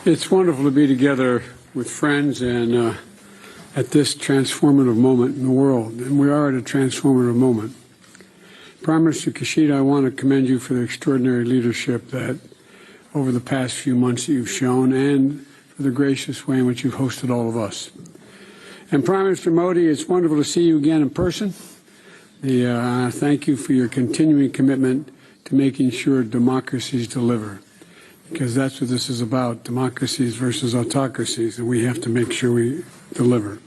It's wonderful to be together with friends and at this transformative moment in the world, and we are at a transformative moment. Prime Minister Kishida, I want to commend you for the extraordinary leadership that over the past few months you've shown, and for the gracious way in which you've hosted all of us. And Prime Minister Modi, it's wonderful to see you again in person. Thank you for your continuing commitment to making sure democracies deliver, because that's what this is about, democracies versus autocracies, and we have to make sure we deliver.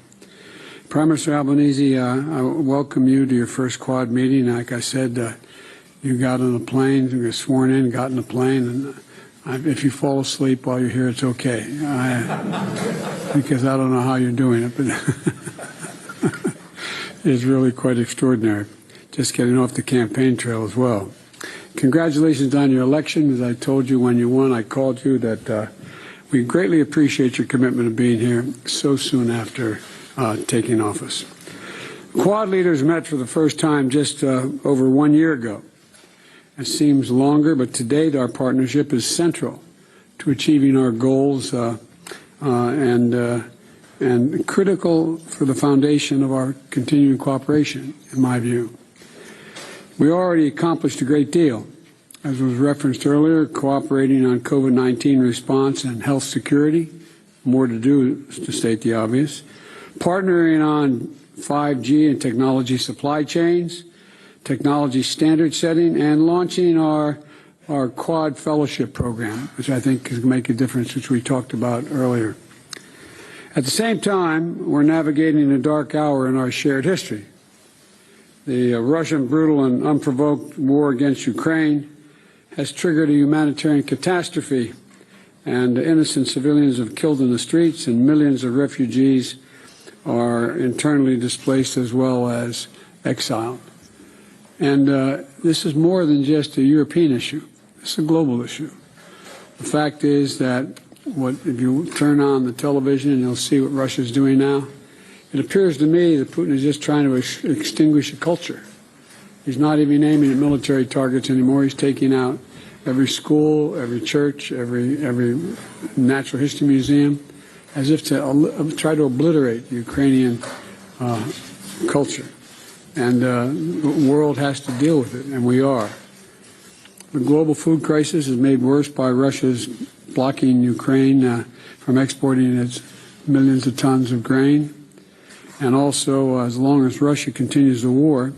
Prime Minister Albanese, I welcome you to your first Quad meeting. Like I said, you got on a plane, you were sworn in, got in a plane, and if you fall asleep while you're here, it's okay, because I don't know how you're doing it, but it's really quite extraordinary, just getting off the campaign trail as well. Congratulations on your election. As I told you when you won, I called you that we greatly appreciate your commitment to being here so soon after taking office. Quad leaders met for the first time just over 1 year ago. It seems longer, but to date our partnership is central to achieving our goals and critical for the foundation of our continuing cooperation, in my view. We already accomplished a great deal, as was referenced earlier, cooperating on COVID-19 response and health security, more to do to state the obvious, partnering on 5G and technology supply chains, technology standard setting, and launching our Quad Fellowship Program, which I think can make a difference, which we talked about earlier. At the same time, we're navigating a dark hour in our shared history. The Russian brutal and unprovoked war against Ukraine has triggered a humanitarian catastrophe, and innocent civilians have killed in the streets, and millions of refugees are internally displaced as well as exiled. And this is more than just a European issue. It's a global issue. The fact is that if you turn on the television and you'll see what Russia's doing now, it appears to me that Putin is just trying to extinguish a culture. He's not even aiming at military targets anymore. He's taking out every school, every church, every natural history museum, as if to try to obliterate the Ukrainian culture. And the world has to deal with it, and we are. The global food crisis is made worse by Russia's blocking Ukraine from exporting its millions of tons of grain. And also, as long as Russia continues the war,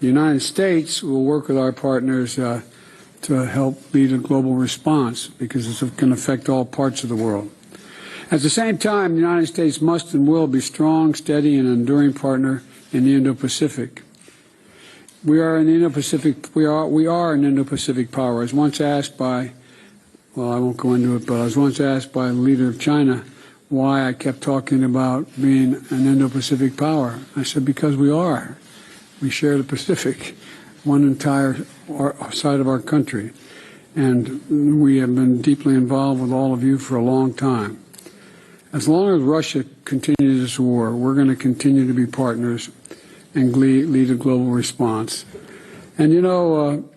the United States will work with our partners to help lead a global response, because it's going to affect all parts of the world. At the same time, the United States must and will be a strong, steady, and enduring partner in the Indo-Pacific. We are an Indo-Pacific. We are an Indo-Pacific power. I was once asked by, well, I won't go into it, but I was once asked by the leader of China why I kept talking about being an Indo-Pacific power. I said, because we are. We share the Pacific, one entire side of our country. And we have been deeply involved with all of you for a long time. As long as Russia continues this war, we're going to continue to be partners and lead a global response. And you know,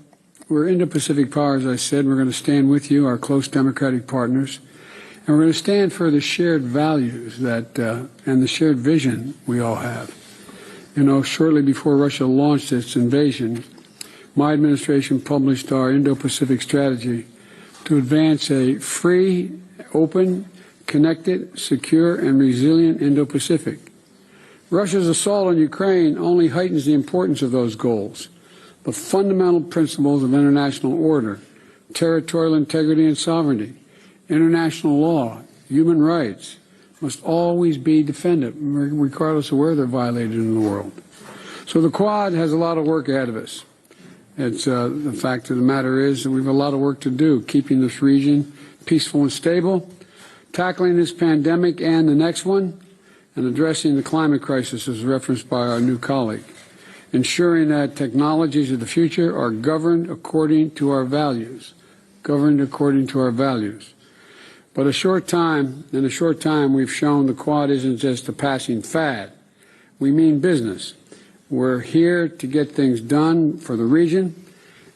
we're Indo-Pacific power, as I said. We're going to stand with you, our close democratic partners. And we're going to stand for the shared values that and the shared vision we all have. You know, shortly before Russia launched its invasion, my administration published our Indo-Pacific strategy to advance a free, open, connected, secure, and resilient Indo-Pacific. Russia's assault on Ukraine only heightens the importance of those goals. The fundamental principles of international order, territorial integrity and sovereignty, international law, human rights, must always be defended, regardless of where they're violated in the world. So the Quad has a lot of work ahead of us. It's the fact of the matter is that we have a lot of work to do, keeping this region peaceful and stable, tackling this pandemic and the next one, and addressing the climate crisis as referenced by our new colleague, ensuring that technologies of the future are governed according to our values, But in a short time, we've shown the Quad isn't just a passing fad. We mean business. We're here to get things done for the region,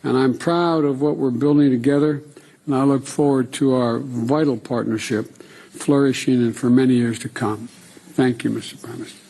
and I'm proud of what we're building together and I look forward to our vital partnership flourishing and for many years to come. Thank you, Mr. Prime Minister.